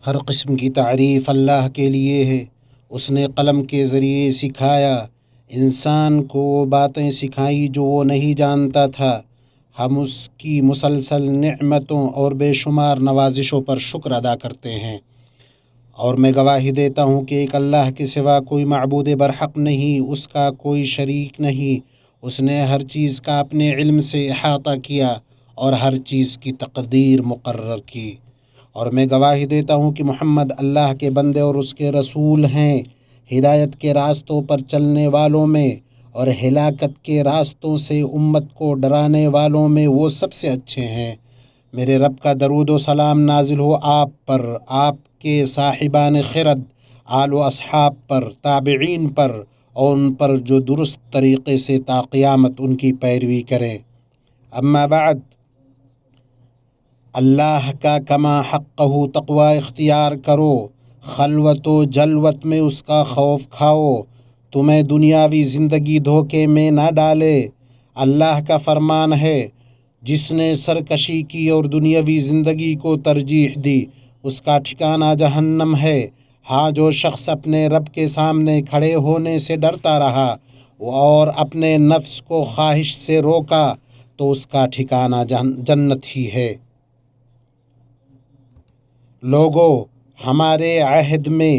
ہر قسم کی تعریف اللہ کے لیے ہے۔ اس نے قلم کے ذریعے سکھایا، انسان کو وہ باتیں سکھائیں جو وہ نہیں جانتا تھا۔ ہم اس کی مسلسل نعمتوں اور بے شمار نوازشوں پر شکر ادا کرتے ہیں، اور میں گواہی دیتا ہوں کہ ایک اللہ کے سوا کوئی معبود برحق نہیں، اس کا کوئی شریک نہیں۔ اس نے ہر چیز کا اپنے علم سے احاطہ کیا اور ہر چیز کی تقدیر مقرر کی، اور میں گواہی دیتا ہوں کہ محمد اللہ کے بندے اور اس کے رسول ہیں۔ ہدایت کے راستوں پر چلنے والوں میں اور ہلاکت کے راستوں سے امت کو ڈرانے والوں میں وہ سب سے اچھے ہیں۔ میرے رب کا درود و سلام نازل ہو آپ پر، آپ کے صاحبان خرد، آل و اصحاب پر، تابعین پر، اور ان پر جو درست طریقے سے تا قیامت ان کی پیروی کریں۔ اما بعد، اللہ کا کما حقہ تقوی اختیار کرو، خلوت و جلوت میں اس کا خوف کھاؤ، تمہیں دنیاوی زندگی دھوکے میں نہ ڈالے۔ اللہ کا فرمان ہے، جس نے سرکشی کی اور دنیاوی زندگی کو ترجیح دی، اس کا ٹھکانہ جہنم ہے۔ ہاں، جو شخص اپنے رب کے سامنے کھڑے ہونے سے ڈرتا رہا اور اپنے نفس کو خواہش سے روکا تو اس کا ٹھکانہ جنت ہی ہے۔ لوگو، ہمارے عہد میں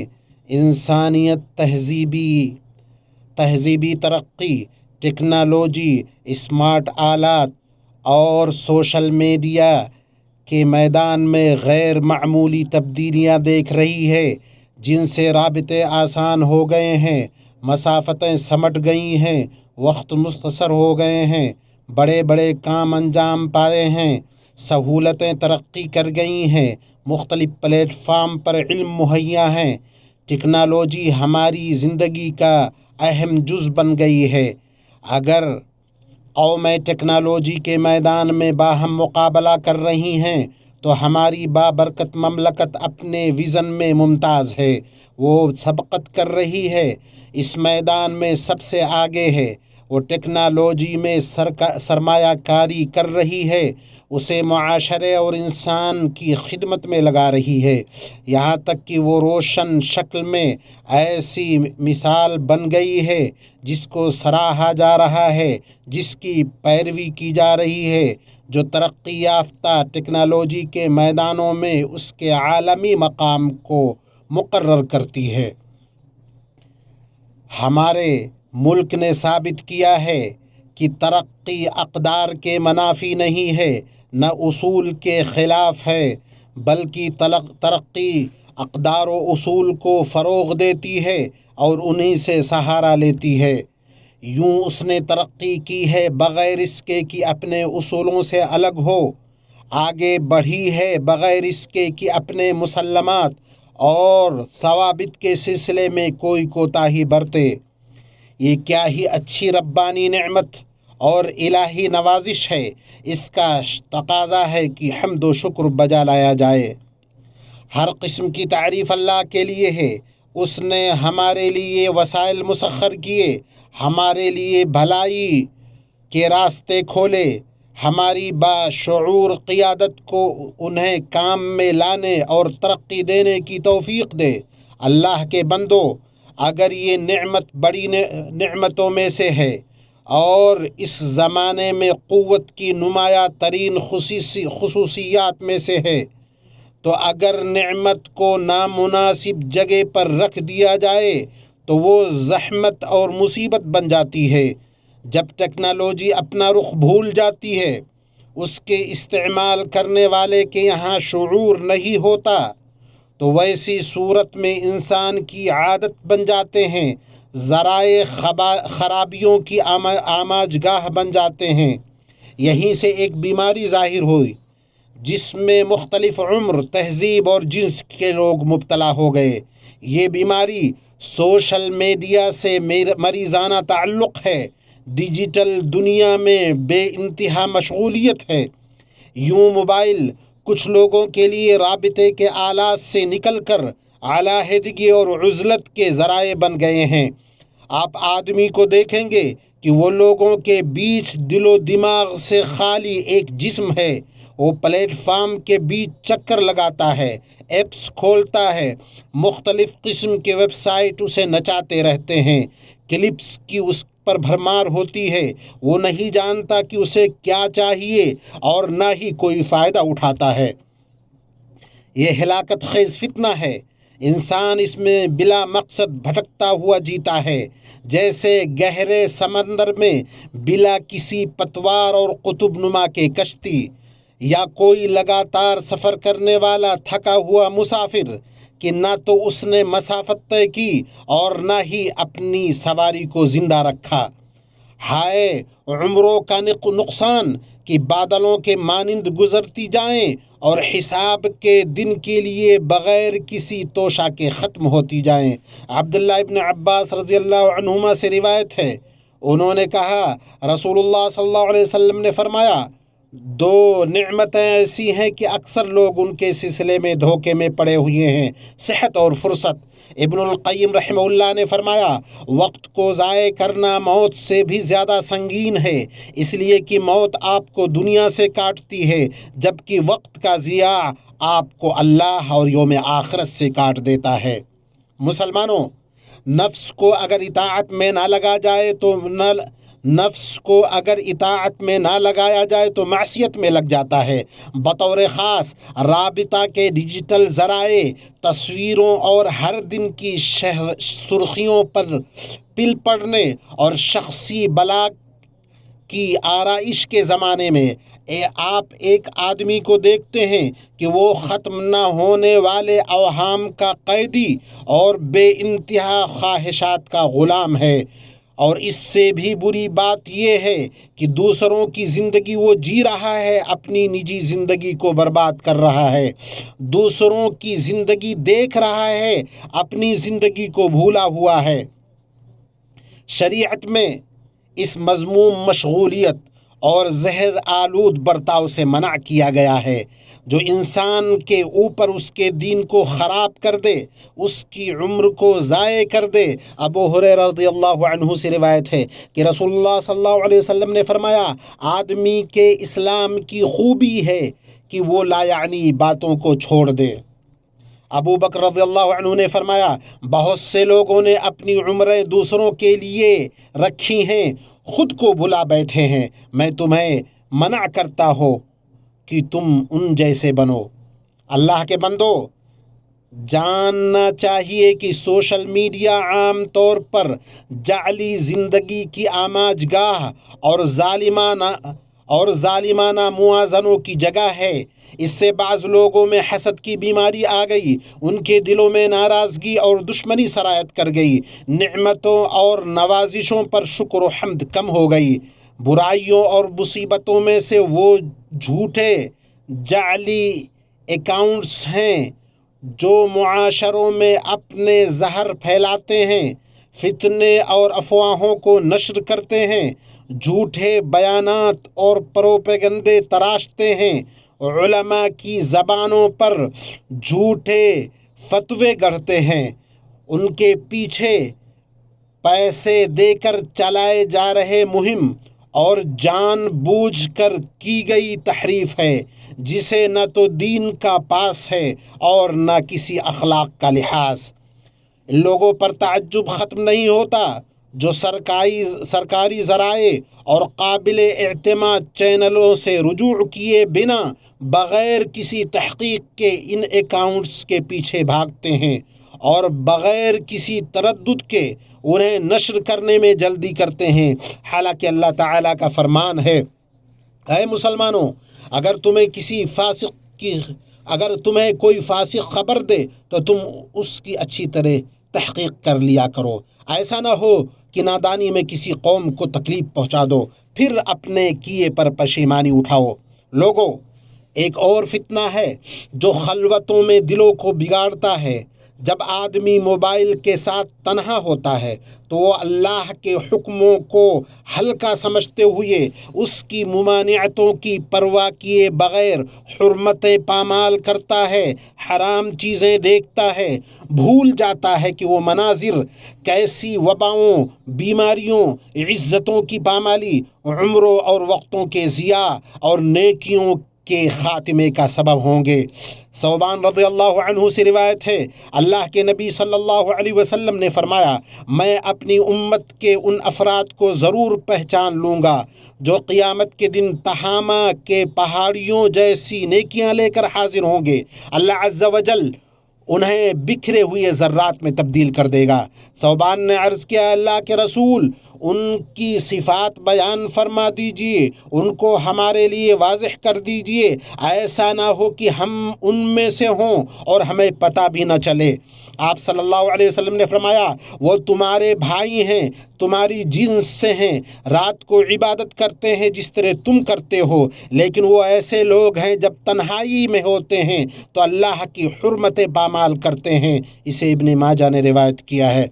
انسانیت تہذیبی ترقی، ٹیکنالوجی، اسمارٹ آلات اور سوشل میڈیا کے میدان میں غیر معمولی تبدیلیاں دیکھ رہی ہے، جن سے رابطے آسان ہو گئے ہیں، مسافتیں سمٹ گئی ہیں، وقت مختصر ہو گئے ہیں، بڑے بڑے کام انجام پائے ہیں، سہولتیں ترقی کر گئی ہیں، مختلف پلیٹ فارم پر علم مہیا ہیں، ٹیکنالوجی ہماری زندگی کا اہم جز بن گئی ہے۔ اگر قومیں ٹیکنالوجی کے میدان میں باہم مقابلہ کر رہی ہیں تو ہماری بابرکت مملکت اپنے وژن میں ممتاز ہے، وہ سبقت کر رہی ہے، اس میدان میں سب سے آگے ہے، وہ ٹیکنالوجی میں سرمایہ کاری کر رہی ہے، اسے معاشرے اور انسان کی خدمت میں لگا رہی ہے، یہاں تک کہ وہ روشن شکل میں ایسی مثال بن گئی ہے جس کو سراہا جا رہا ہے، جس کی پیروی کی جا رہی ہے، جو ترقی یافتہ ٹیکنالوجی کے میدانوں میں اس کے عالمی مقام کو مقرر کرتی ہے۔ ہمارے ملک نے ثابت کیا ہے کہ ترقی اقدار کے منافی نہیں ہے، نہ اصول کے خلاف ہے، بلکہ ترقی اقدار و اصول کو فروغ دیتی ہے اور انہی سے سہارا لیتی ہے۔ یوں اس نے ترقی کی ہے بغیر اس کے کہ اپنے اصولوں سے الگ ہو، آگے بڑھی ہے بغیر اس کے کہ اپنے مسلمات اور ضوابط کے سلسلے میں کوئی کوتاہی برتے۔ یہ کیا ہی اچھی ربانی نعمت اور الہی نوازش ہے، اس کا تقاضا ہے کہ حمد و شکر بجا لایا جائے۔ ہر قسم کی تعریف اللہ کے لیے ہے۔ اس نے ہمارے لیے وسائل مسخر کیے، ہمارے لیے بھلائی کے راستے کھولے، ہماری باشعور قیادت کو انہیں کام میں لانے اور ترقی دینے کی توفیق دے۔ اللہ کے بندو، اگر یہ نعمت بڑی نعمتوں میں سے ہے اور اس زمانے میں قوت کی نمایاں ترین خصوصیات میں سے ہے، تو اگر نعمت کو نامناسب جگہ پر رکھ دیا جائے تو وہ زحمت اور مصیبت بن جاتی ہے۔ جب ٹیکنالوجی اپنا رخ بھول جاتی ہے، اس کے استعمال کرنے والے کے یہاں شعور نہیں ہوتا، تو ویسی صورت میں انسان کی عادت بن جاتے ہیں، ذرائع خرابیوں کی آماج گاہ بن جاتے ہیں۔ یہیں سے ایک بیماری ظاہر ہوئی جس میں مختلف عمر، تہذیب اور جنس کے لوگ مبتلا ہو گئے۔ یہ بیماری سوشل میڈیا سے مریضانہ تعلق ہے، ڈیجیٹل دنیا میں بے انتہا مشغولیت ہے۔ یوں موبائل کچھ لوگوں کے لیے رابطے کے آلات سے نکل کر علیحدگی اور عزلت کے ذرائع بن گئے ہیں۔ آپ آدمی کو دیکھیں گے کہ وہ لوگوں کے بیچ دل و دماغ سے خالی ایک جسم ہے، وہ پلیٹ فارم کے بیچ چکر لگاتا ہے، ایپس کھولتا ہے، مختلف قسم کے ویب سائٹ اسے نچاتے رہتے ہیں، کلپس کی اس پر بھرمار ہوتی ہے۔ وہ نہیں جانتا کہ اسے کیا چاہیے اور نہ ہی کوئی فائدہ اٹھاتا ہے۔ یہ ہلاکت خیز فتنہ ہے۔ انسان اس میں بلا مقصد بھٹکتا ہوا جیتا ہے، جیسے گہرے سمندر میں بلا کسی پتوار اور قطب نما کے کشتی، یا کوئی لگاتار سفر کرنے والا تھکا ہوا مسافر کہ نہ تو اس نے مسافت طے کی اور نہ ہی اپنی سواری کو زندہ رکھا۔ ہائے عمروں کا نقصان کہ بادلوں کے مانند گزرتی جائیں اور حساب کے دن کے لیے بغیر کسی توشہ کے ختم ہوتی جائیں۔ عبداللہ ابن عباس رضی اللہ عنہما سے روایت ہے، انہوں نے کہا رسول اللہ صلی اللہ علیہ وسلم نے فرمایا، دو نعمتیں ایسی ہیں کہ اکثر لوگ ان کے سلسلے میں دھوکے میں پڑے ہوئے ہیں، صحت اور فرصت۔ ابن القیم رحمہ اللہ نے فرمایا، وقت کو ضائع کرنا موت سے بھی زیادہ سنگین ہے، اس لیے کہ موت آپ کو دنیا سے کاٹتی ہے، جبکہ وقت کا ضیاع آپ کو اللہ اور یوم آخرت سے کاٹ دیتا ہے۔ مسلمانوں، نفس کو اگر اطاعت میں نہ لگایا جائے تو معصیت میں لگ جاتا ہے۔ بطور خاص رابطہ کے ڈیجیٹل ذرائع، تصویروں اور ہر دن کی سرخیوں پر پل پڑنے اور شخصی بلاگ کی آرائش کے زمانے میں آپ ایک آدمی کو دیکھتے ہیں کہ وہ ختم نہ ہونے والے اوہام کا قیدی اور بے انتہا خواہشات کا غلام ہے، اور اس سے بھی بری بات یہ ہے کہ دوسروں کی زندگی وہ جی رہا ہے، اپنی نجی زندگی کو برباد کر رہا ہے، دوسروں کی زندگی دیکھ رہا ہے، اپنی زندگی کو بھولا ہوا ہے۔ شریعت میں اس مذموم مشغولیت اور زہر آلود برتاؤ سے منع کیا گیا ہے، جو انسان کے اوپر اس کے دین کو خراب کر دے، اس کی عمر کو ضائع کر دے۔ ابو ہریرہ رضی اللہ عنہ سے روایت ہے کہ رسول اللہ صلی اللہ علیہ وسلم نے فرمایا، آدمی کے اسلام کی خوبی ہے کہ وہ لا یعنی باتوں کو چھوڑ دے۔ ابو بکر رضی اللہ عنہ نے فرمایا، بہت سے لوگوں نے اپنی عمریں دوسروں کے لیے رکھی ہیں، خود کو بھلا بیٹھے ہیں۔ میں تمہیں منع کرتا ہوں کہ تم ان جیسے بنو۔ اللہ کے بندو، جاننا چاہیے کہ سوشل میڈیا عام طور پر جعلی زندگی کی آماج گاہ اور ظالمانہ موازنوں کی جگہ ہے۔ اس سے بعض لوگوں میں حسد کی بیماری آ گئی، ان کے دلوں میں ناراضگی اور دشمنی سرایت کر گئی، نعمتوں اور نوازشوں پر شکر و حمد کم ہو گئی۔ برائیوں اور مصیبتوں میں سے وہ جھوٹے جعلی اکاؤنٹس ہیں جو معاشروں میں اپنے زہر پھیلاتے ہیں، فتنے اور افواہوں کو نشر کرتے ہیں، جھوٹے بیانات اور پروپیگنڈے تراشتے ہیں، علماء کی زبانوں پر جھوٹے فتوے گڑھتے ہیں، ان کے پیچھے پیسے دے کر چلائے جا رہے مہم اور جان بوجھ کر کی گئی تحریف ہے، جسے نہ تو دین کا پاس ہے اور نہ کسی اخلاق کا لحاظ۔ ان لوگوں پر تعجب ختم نہیں ہوتا جو سرکاری ذرائع اور قابل اعتماد چینلوں سے رجوع کیے بنا بغیر کسی تحقیق کے ان اکاؤنٹس کے پیچھے بھاگتے ہیں اور بغیر کسی تردد کے انہیں نشر کرنے میں جلدی کرتے ہیں، حالانکہ اللہ تعالیٰ کا فرمان ہے، اے مسلمانوں، اگر تمہیں کوئی فاسق خبر دے تو تم اس کی اچھی طرح تحقیق کر لیا کرو، ایسا نہ ہو کہ نادانی میں کسی قوم کو تکلیف پہنچا دو، پھر اپنے کیے پر پشیمانی اٹھاؤ۔ لوگوں، ایک اور فتنہ ہے جو خلوتوں میں دلوں کو بگاڑتا ہے۔ جب آدمی موبائل کے ساتھ تنہا ہوتا ہے تو وہ اللہ کے حکموں کو ہلکا سمجھتے ہوئے اس کی ممانعتوں کی پرواہ کیے بغیر حرمتیں پامال کرتا ہے، حرام چیزیں دیکھتا ہے، بھول جاتا ہے کہ وہ مناظر کیسی وباؤں، بیماریوں، عزتوں کی پامالی، عمروں اور وقتوں کے ضیاع اور نیکیوں کے خاتمے کا سبب ہوں گے۔ ثوبان رضی اللہ عنہ سے روایت ہے، اللہ کے نبی صلی اللہ علیہ وسلم نے فرمایا، میں اپنی امت کے ان افراد کو ضرور پہچان لوں گا جو قیامت کے دن تہامہ کے پہاڑیوں جیسی نیکیاں لے کر حاضر ہوں گے۔ اللہ عز و جل انہیں بکھرے ہوئے ذرات میں تبدیل کر دے گا۔ ثوبان نے عرض کیا، اللہ کے رسول، ان کی صفات بیان فرما دیجئے، ان کو ہمارے لیے واضح کر دیجئے، ایسا نہ ہو کہ ہم ان میں سے ہوں اور ہمیں پتہ بھی نہ چلے۔ آپ صلی اللہ علیہ وسلم نے فرمایا، وہ تمہارے بھائی ہیں، تمہاری جنس سے ہیں، رات کو عبادت کرتے ہیں جس طرح تم کرتے ہو، لیکن وہ ایسے لوگ ہیں جب تنہائی میں ہوتے ہیں تو اللہ کی حرمتیں پامال کرتے ہیں۔ اسے ابن ماجہ نے روایت کیا ہے۔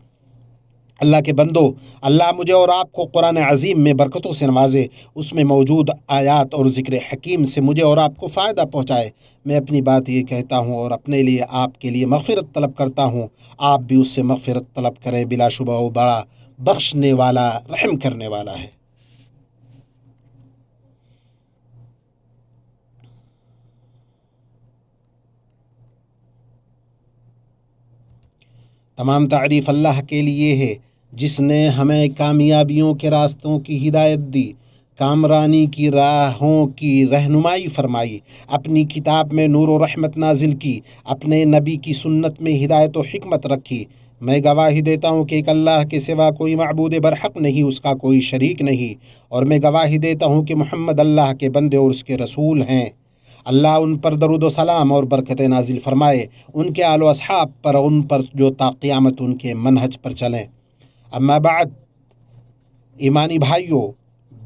اللہ کے بندو، اللہ مجھے اور آپ کو قرآن عظیم میں برکتوں سے نوازے، اس میں موجود آیات اور ذکر حکیم سے مجھے اور آپ کو فائدہ پہنچائے۔ میں اپنی بات یہ کہتا ہوں اور اپنے لیے آپ کے لیے مغفرت طلب کرتا ہوں، آپ بھی اس سے مغفرت طلب کریں، بلا شبہ وہ بڑا بخشنے والا، رحم کرنے والا ہے۔ تمام تعریف اللہ کے لیے ہے جس نے ہمیں کامیابیوں کے راستوں کی ہدایت دی، کامرانی کی راہوں کی رہنمائی فرمائی، اپنی کتاب میں نور و رحمت نازل کی، اپنے نبی کی سنت میں ہدایت و حکمت رکھی۔ میں گواہی دیتا ہوں کہ ایک اللہ کے سوا کوئی معبود برحق نہیں، اس کا کوئی شریک نہیں، اور میں گواہی دیتا ہوں کہ محمد اللہ کے بندے اور اس کے رسول ہیں۔ اللہ ان پر درود و سلام اور برکتیں نازل فرمائے، ان کے آل و اصحاب پر، ان پر جو تا قیامت ان کے منہج پر چلیں۔ اما بعد، ایمانی بھائیوں،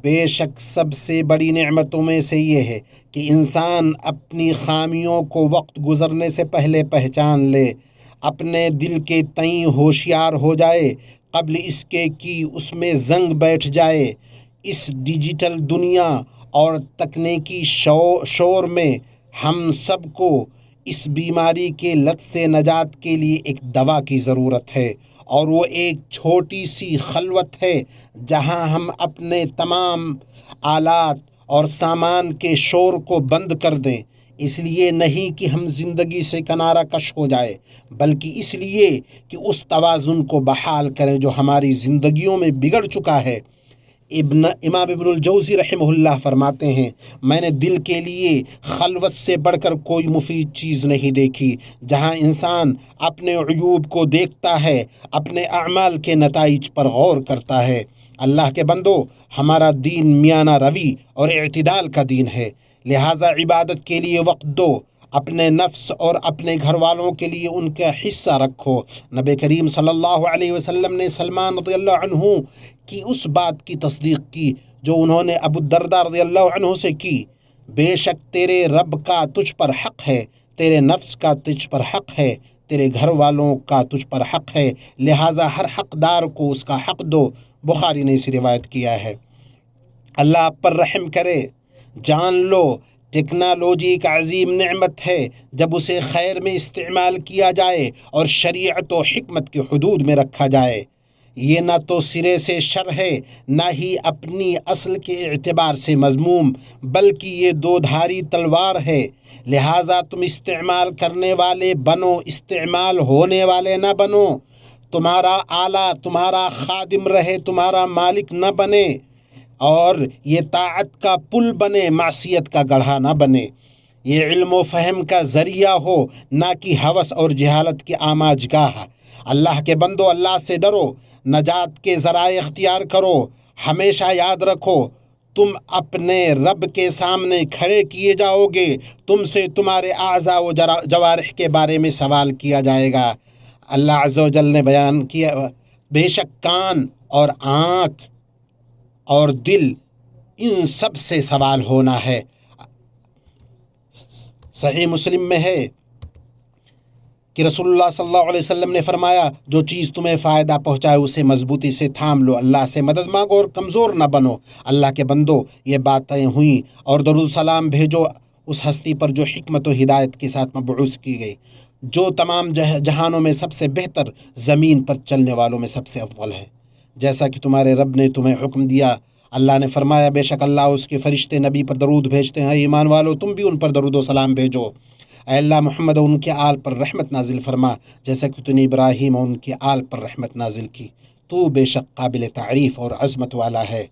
بے شک سب سے بڑی نعمتوں میں سے یہ ہے کہ انسان اپنی خامیوں کو وقت گزرنے سے پہلے پہچان لے، اپنے دل کے تئیں ہوشیار ہو جائے، قبل اس کے کہ اس میں زنگ بیٹھ جائے۔ اس ڈیجیٹل دنیا اور تکنیکی شور میں ہم سب کو اس بیماری کے لت سے نجات کے لیے ایک دوا کی ضرورت ہے، اور وہ ایک چھوٹی سی خلوت ہے جہاں ہم اپنے تمام آلات اور سامان کے شور کو بند کر دیں۔ اس لیے نہیں کہ ہم زندگی سے کنارہ کش ہو جائے، بلکہ اس لیے کہ اس توازن کو بحال کریں جو ہماری زندگیوں میں بگڑ چکا ہے۔ امام ابن الجوزی رحمہ اللہ فرماتے ہیں، میں نے دل کے لیے خلوت سے بڑھ کر کوئی مفید چیز نہیں دیکھی، جہاں انسان اپنے عیوب کو دیکھتا ہے، اپنے اعمال کے نتائج پر غور کرتا ہے۔ اللہ کے بندو، ہمارا دین میانہ روی اور اعتدال کا دین ہے، لہٰذا عبادت کے لیے وقت دو، اپنے نفس اور اپنے گھر والوں کے لیے ان کا حصہ رکھو۔ نبی کریم صلی اللہ علیہ وسلم نے سلمان رضی اللہ عنہ کی اس بات کی تصدیق کی جو انہوں نے ابو الدرداء رضی اللہ عنہ سے کی، بے شک تیرے رب کا تجھ پر حق ہے، تیرے نفس کا تجھ پر حق ہے، تیرے گھر والوں کا تجھ پر حق ہے، لہٰذا ہر حقدار کو اس کا حق دو۔ بخاری نے اسے روایت کیا ہے۔ اللہ آپ پر رحم کرے۔ جان لو، ٹیکنالوجی ایک عظیم نعمت ہے جب اسے خیر میں استعمال کیا جائے اور شریعت و حکمت کے حدود میں رکھا جائے۔ یہ نہ تو سرے سے شر ہے، نہ ہی اپنی اصل کے اعتبار سے مذموم، بلکہ یہ دو دھاری تلوار ہے، لہٰذا تم استعمال کرنے والے بنو، استعمال ہونے والے نہ بنو۔ تمہارا آلہ تمہارا خادم رہے، تمہارا مالک نہ بنے، اور یہ طاعت کا پل بنے، معصیت کا گڑھا نہ بنے۔ یہ علم و فہم کا ذریعہ ہو، نہ کہ ہوس اور جہالت کی آماج گاہ۔ اللہ کے بندو، اللہ سے ڈرو، نجات کے ذرائع اختیار کرو۔ ہمیشہ یاد رکھو، تم اپنے رب کے سامنے کھڑے کیے جاؤ گے، تم سے تمہارے اعضاء و جوارح کے بارے میں سوال کیا جائے گا۔ اللہ عز و جل نے بیان کیا، بے شک کان اور آنکھ اور دل، ان سب سے سوال ہونا ہے۔ صحیح مسلم میں ہے کہ رسول اللہ صلی اللہ علیہ وسلم نے فرمایا، جو چیز تمہیں فائدہ پہنچائے اسے مضبوطی سے تھام لو، اللہ سے مدد مانگو اور کمزور نہ بنو۔ اللہ کے بندو، یہ باتیں ہوئیں، اور درود سلام بھیجو اس ہستی پر جو حکمت و ہدایت کے ساتھ مبعوث کی گئی، جو تمام جہانوں میں سب سے بہتر، زمین پر چلنے والوں میں سب سے افضل ہے۔ جیسا کہ تمہارے رب نے تمہیں حکم دیا، اللہ نے فرمایا بے شک اللہ اس کے فرشتے نبی پر درود بھیجتے ہیں، ایمان والو تم بھی ان پر درود و سلام بھیجو۔ اے اللہ محمد و ان کے آل پر رحمت نازل فرما جیسا کہ تو نے ابراہیم و ان کے آل پر رحمت نازل کی، تو بے شک قابل تعریف اور عظمت والا ہے۔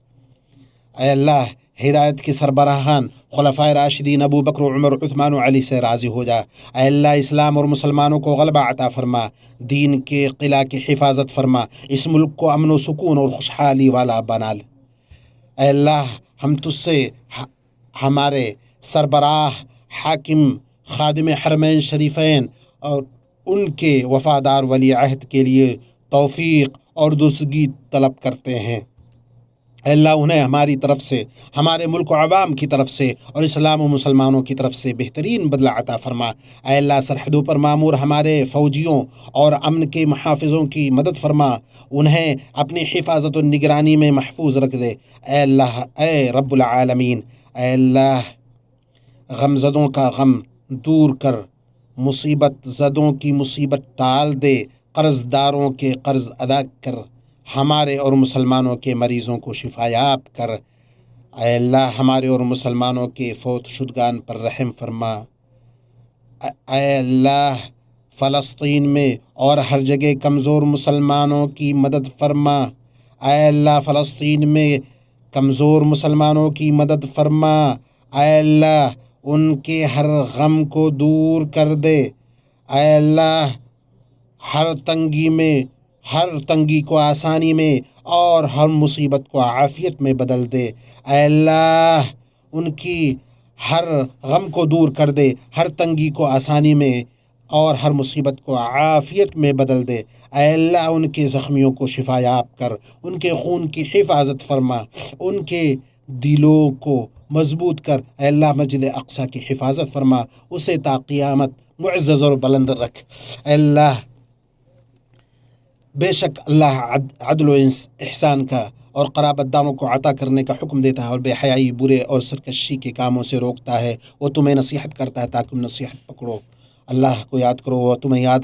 اے اللہ ہدایت کے سربراہان خلفائے راشدین ابو بکر و عمر عثمان و علی سے راضی ہو جا۔ اے اللہ اسلام اور مسلمانوں کو غلبہ عطا فرما، دین کے قلعہ کی حفاظت فرما، اس ملک کو امن و سکون اور خوشحالی والا بنا لے۔ اے اللہ ہم تجھ سے ہمارے سربراہ حاکم خادم حرمین شریفین اور ان کے وفادار ولی عہد کے لیے توفیق اور درستگی طلب کرتے ہیں۔ اے اللہ انہیں ہماری طرف سے، ہمارے ملک و عوام کی طرف سے اور اسلام و مسلمانوں کی طرف سے بہترین بدلہ عطا فرما۔ اے اللہ سرحدوں پر معمور ہمارے فوجیوں اور امن کے محافظوں کی مدد فرما، انہیں اپنی حفاظت و نگرانی میں محفوظ رکھ دے۔ اے اللہ اے رب العالمین، اے اللہ غم زدوں کا غم دور کر، مصیبت زدوں کی مصیبت ٹال دے، قرض داروں کے قرض ادا کر، ہمارے اور مسلمانوں کے مریضوں کو شفایاب کر۔ اے اللہ ہمارے اور مسلمانوں کے فوت شدگان پر رحم فرما۔ اے اللہ فلسطین میں اور ہر جگہ کمزور مسلمانوں کی مدد فرما۔ اے اللہ فلسطین میں کمزور مسلمانوں کی مدد فرما۔ اے اللہ ان کے ہر غم کو دور کر دے۔ اے اللہ ہر تنگی کو آسانی میں اور ہر مصیبت کو عافیت میں بدل دے۔ اے اللہ ان کی ہر غم کو دور کر دے، ہر تنگی کو آسانی میں اور ہر مصیبت کو عافیت میں بدل دے۔ اے اللہ ان کے زخمیوں کو شفایاب کر، ان کے خون کی حفاظت فرما، ان کے دلوں کو مضبوط کر۔ اے اللہ مسجد اقصی کی حفاظت فرما، اسے تا قیامت معزز اور بلند رکھ۔ اے اللہ بے شک اللہ عدل و احسان کا اور قرابت داروں کو عطا کرنے کا حکم دیتا ہے اور بے حیائی، برے اور سرکشی کے کاموں سے روکتا ہے۔ وہ تمہیں نصیحت کرتا ہے تاکہ تم نصیحت پکڑو۔ اللہ کو یاد کرو، وہ تمہیں یاد